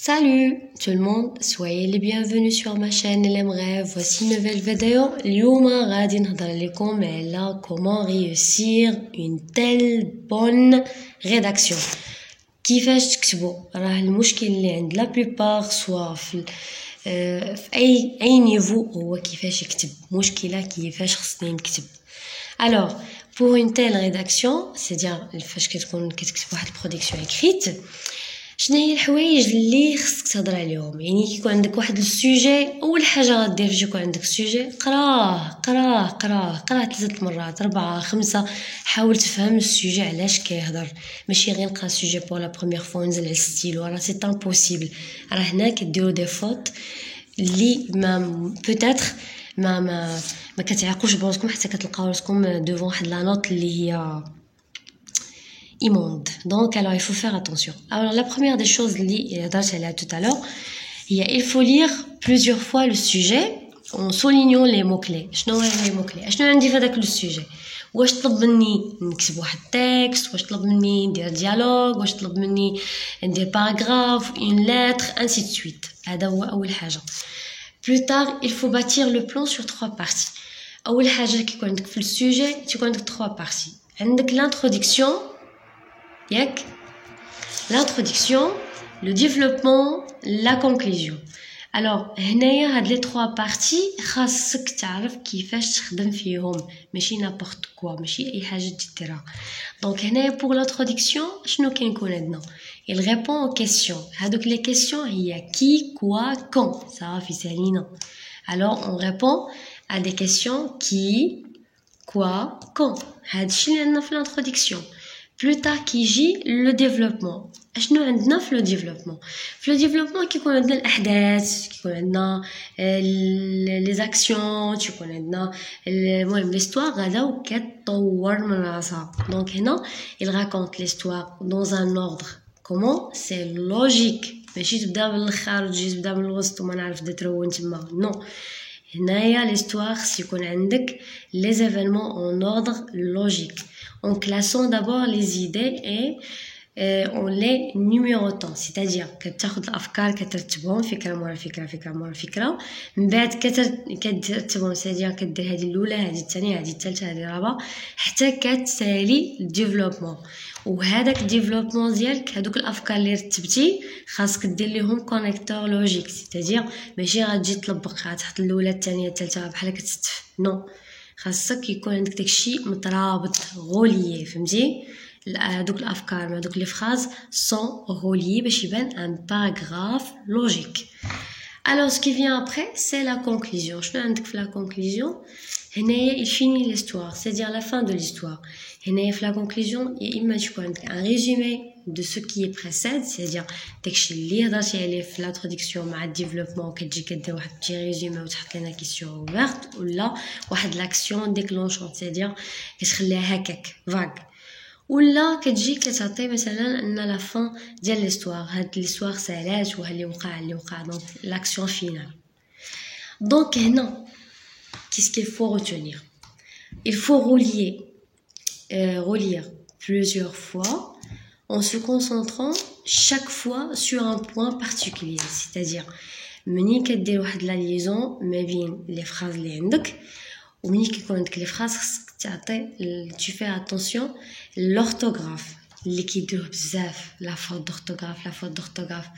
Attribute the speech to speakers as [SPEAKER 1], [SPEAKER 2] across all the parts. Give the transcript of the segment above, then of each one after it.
[SPEAKER 1] Salut tout le monde, soyez les bienvenus sur ma chaîne LMREV. Voici une nouvelle vidéo. اليوم غادي نهضر لكم على comment réussir une telle bonne rédaction. كيفاش تكتبوا؟ راه المشكل اللي عند لا بلوبار سوا في اي نيفو هو كيفاش يكتب، مشكله كيفاش خصني نكتب. Alors pour une telle rédaction, c'est-à-dire فاش كتكون كتكتب واحد البرودكسيون écrite، شنو هي الحوايج اللي خصك تهضر عليهم؟ يعني كيكون عندك واحد السوجي، اول حاجه غدير فاش يكون عندك السوجي قراه 3 مرات 4 5، حاول تفهم السوجي علاش كيهضر، ماشي غير نقرا السوجي بور لا بروميير فوا ونزل على الستيل، راه سي امبوسيبل. راه هنا كديروا دي فوت اللي ما بوتيتر ما كتعيقوش براسكم حتى كتلقاو راسكم دوفون واحد لا نوت اللي هي immonde. Donc alors il faut faire attention. Alors la première des choses tout à l'heure, il faut lire plusieurs fois le sujet en soulignant les mots-clés. شنو هما les mots-clés؟ شنو عندي في هذاك السوجي؟ واش طلب مني نكتب واحد التكست، واش طلب مني ندير ديالوج، واش طلب مني ندير باراغراف، une lettre, ainsi de suite. هذا هو اول حاجه. Plus tard, il faut bâtir le plan sur 3 parties. اول حاجه كيكون عندك في السوجي تيكون عندك 3 parties. عندك l'introduction, l'introduction, le développement, la conclusion. Alors هنايا هاد لي 3 parties خاصك تعرف كيفاش تخدم فيهم، ماشي نابورت كوا، ماشي اي حاجه ديرها. دونك هنايا pour l'introduction شنو كيكون عندنا؟ il répond aux questions. هادوك لي questions هي qui, quoi, quand. صافي سالينا. Alors on répond à des questions qui, quoi, quand. هادشي اللي عندنا في l'introduction. Plus tard كيجي le développement. شنو عندنا في le développement؟ في le développement كيكون عندنا الأحداث، كيكون عندنا les actions، كيكون عندنا المهم l'histoire غادا وكتطور من راسها. Donc هنا il raconte l'histoire dans un ordre. Comment؟ C'est logique. ماشي تبدا بالاخر وتجي تبدا من الوسط وما نعرف دا ترون تما. Non. هنايا l'histoire خص يكون عندك les événements en ordre logique. En classant d'abord les idées et en les numérotant, c'est-à-dire كتاخد الافكار كترتبهم فكره مورا فكره فكره مورا فكره، من بعد كترتبهم، c'est-à-dire كدير هذه الاولى هذه الثانيه هذه الثالثه هذه الرابعه حتى كتسالي الديفلوبمون. وهذاك الديفلوبمون ديالك هذوك الافكار اللي رتبتي خاصك دير ليهم كونيكتور لوجيك، c'est-à-dire ماشي غتجي تطبق غتحط الاولى الثانيه الثالثه بحال كتستف. نو، خاصك يكون عندك داكشي مترابط غوليي، فهمتي؟ هادوك الافكار مع دوك لي فراز سون غوليي باش يبان ان باراغراف لوجيك. Alors ce qui vient après c'est la conclusion. شنو عندك في la conclusion؟ هنايا il finit l'histoire, c'est-à-dire la fin de l'histoire. هنايا في la conclusion يا اما تكون عندك un résumé de ce qui précède, c'est-à-dire داكشي اللي هضرتي عليه في l'introduction مع الديفلوبمون، كتجي كدير واحد بتي ريزومي وتحط لنا كيسيون اوفيرت، ولا واحد لاكسيون ديكلونشون، c'est-à-dire كتخليها هكاك فاغ، ولا كتجي كتعطي مثلا ان لا فان ديال ليستوار، هاد ليستوار سالات وها اللي وقع دونك لاكسيون فينال. دونك هنا qu'est-ce qu'il faut retenir؟ il faut relire plusieurs fois en se concentrant chaque fois sur un point particulier, c'est-à-dire مني كدير واحد لا ليزون ما بين لي فراز اللي عندك، ومني كيكون عندك لي فراز خصك تعطي tu fais attention l'orthographe اللي كيديروه بزاف، لا فوت d'orthographe.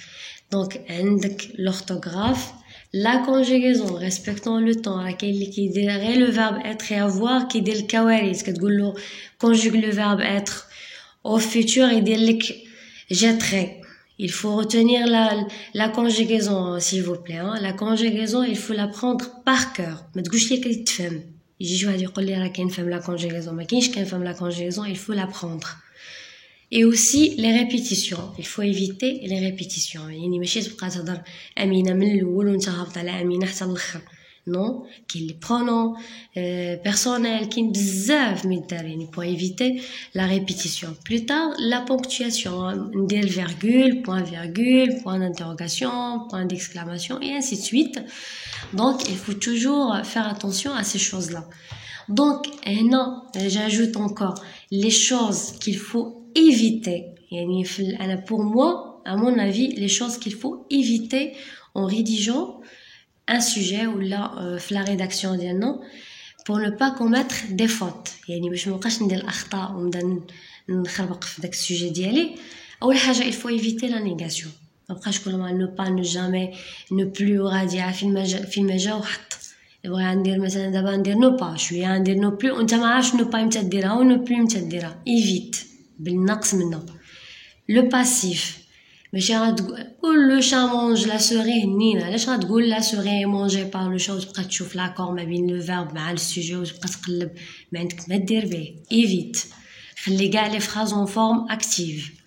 [SPEAKER 1] دونك عندك l'orthographe، la conjugaison respectant le temps، راه كاين اللي كيدير غير le verbe être et avoir كيدير الكوارث، كتقول له conjugue le verbe être au futur يدير لك jetterai. Il faut retenir la conjugaison s'il vous plaît. La conjugaison il faut l'apprendre par cœur. ما تقولش لي كتفهم، يجي شي واحد يقول لي راه كنفهم la conjugaison، ما كاينش كنفهم la conjugaison، il faut l'apprendre. Et aussi les répétitions, il faut éviter les répétitions. يعني ماشي تبقى تهضر امينه من الاول وانت هابط على امينه حتى الاخر. Non, كاين لي برونون personnel، كاين بزاف من الدار يعني pour éviter la répétition. Plus tard la ponctuation، ندير virgule، point d'interrogation، point d'exclamation et ainsi de suite. Donc il faut toujours faire attention à ces choses-là. Donc هنا j'ajoute encore les choses qu'il faut éviter. يعني أنا pour moi à mon avis, les choses qu'il faut éviter en rédigeant un sujet ou là, la rédaction ديالنا pour ne pas commettre des fautes. يعني باش مابقاش ندير الأخطاء ونبدا نخربق في داك السوجي ديالي. أول حاجة il faut éviter la négation. مابقاش كل ما ne pas ne jamais ne plus غادي فين ما جا وحط. بغا ندير مثلا دابا ندير نو با شويه ندير نو بلو وانت ما عارفش نو با متى ديرها و نو بلو متى ديرها ايفيت بالنقص منه لو باسيف ماشي غتقول لو شا مونج لا سوري هنينه علاش غتقول لا سوري مونجي بار لو شا وتبقى تشوف لاكور ما بين لو فيرب مع السوجي وتبقى تقلب ما عندك ما دير به ايفيت خلي كاع لي فراز اون فورم اكتيف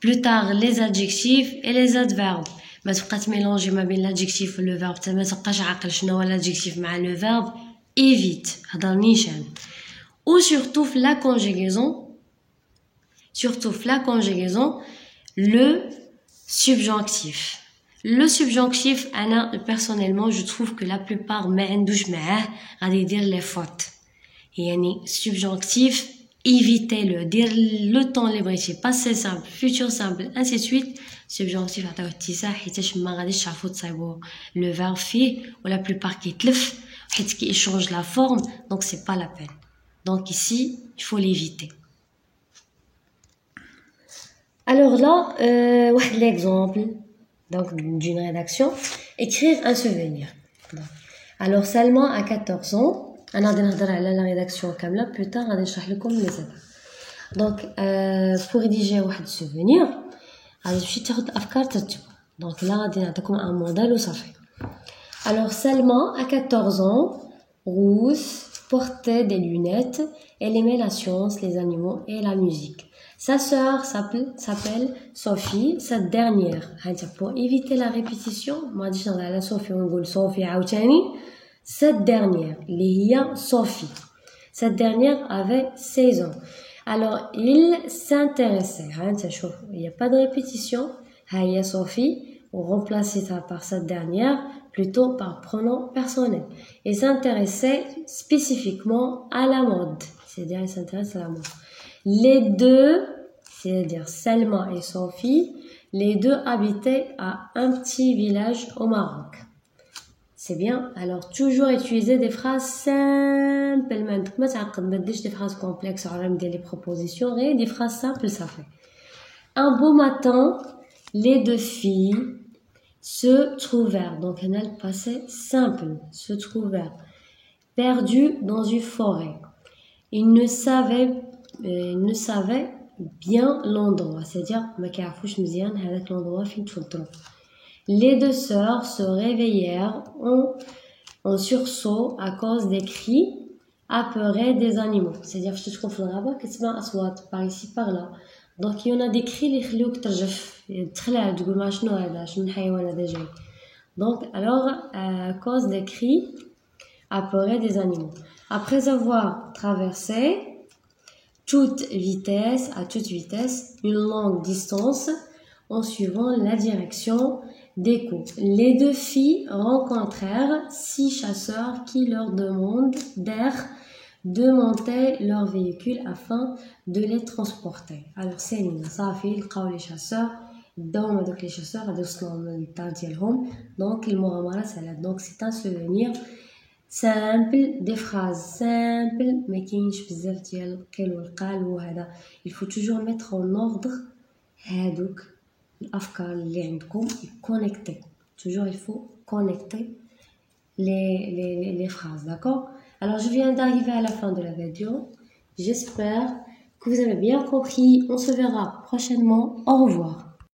[SPEAKER 1] بلو تار لي ادجيكتيف اي لي ادفيرب ما تبقى تميلونجي ما بين l'adjectif و le verbe حتى ما تبقاش عاقل شنو هو l'adjectif مع le verbe évite هضر نيشان ou surtout la conjugaison le subjonctif انا personnellement je trouve que la plupart ما عندوش معاه غادي يدير les fautes يعني subjonctif évitez-le dire le temps libre passé simple futur simple ainsi de suite subjonctif عطاوه اتساع حيتاش ما غاديش تعرفوا تصايبوا لو فيرب فيه ولا بلوبار كيتلف حيت كي يشونج لا فورم دونك سي با لا بين دونك ici il faut l'éviter. Alors là واحد l'exemple donc d'une rédaction écrire un souvenir. Alors seulement à 14 ans انا غادي نهضر على لا ريداكسيون كامله بلوتار غادي نشرح لكم لي زاد دونك pour rédiger واحد souvenir غادي تمشي تاخد الافكار ترتب دونك لا غادي نعطيكم ان موديل وصافي. Alors Salma à 14 ans rousse portait des lunettes elle aimait la science les animaux et la musique. Sa sœur s'appelle Sophie cette dernière pour éviter la répétition ما غاديش نهضر على Sophie ونقول Sophie عاوتاني. Cette dernière, Sophie. Cette dernière avait 16 ans. Alors, il s'intéressait. Il n'y a pas de répétition. Haya Sophie, on remplace ça par cette dernière, plutôt par pronom personnel. Il s'intéressait spécifiquement à la mode. C'est-à-dire, il s'intéresse à la mode. Les deux, c'est-à-dire Selma et Sophie, les deux habitaient à un petit village au Maroc. C'est bien. Alors, toujours utiliser des phrases simples. ما تعقد ما ديرش des phrases complexes على ندير les propositions. Rien, des phrases simples, ça fait. Un beau matin, les deux filles se trouvèrent. Donc, on a le passé simple. Se trouvèrent. Perdues dans une forêt. Ils ne savaient bien l'endroit. C'est-à-dire, ما كيعرفوش مزيان هذاك l'endroit فين تفضلوا. Les deux sœurs se réveillèrent en sursaut à cause des cris apeurés des animaux. C'est-à-dire que je te trouve في الغابة كتسمع أصوات par ici par là. Donc il y en a des cris اللي يخليوك ترجف تخلع تقول ما شنو هذا شنو الحيوان هذا جاي. Donc alors à cause des cris apeurés des animaux. Après avoir traversé à toute vitesse une longue distance en suivant la direction des coups. Les deux filles rencontrèrent 6 chasseurs qui leur demandèrent de monter leur véhicule afin de les transporter. Alors c'est صافي لقاو les chasseurs داو هذوك les chasseurs غادي يوصلوهم للدار ديالهم دونك المغامرة سالات. Donc c'est un souvenir simple des phrases simples ما كاينش بزاف ديال القيل والقال وهذا. Il faut toujours mettre en ordre هادوك الافكار اللي عندكم connecter. Toujours il faut connecter les phrases, d'accord? Alors je viens d'arriver à la fin de la vidéo. J'espère que vous avez bien compris. On se verra prochainement. Au revoir.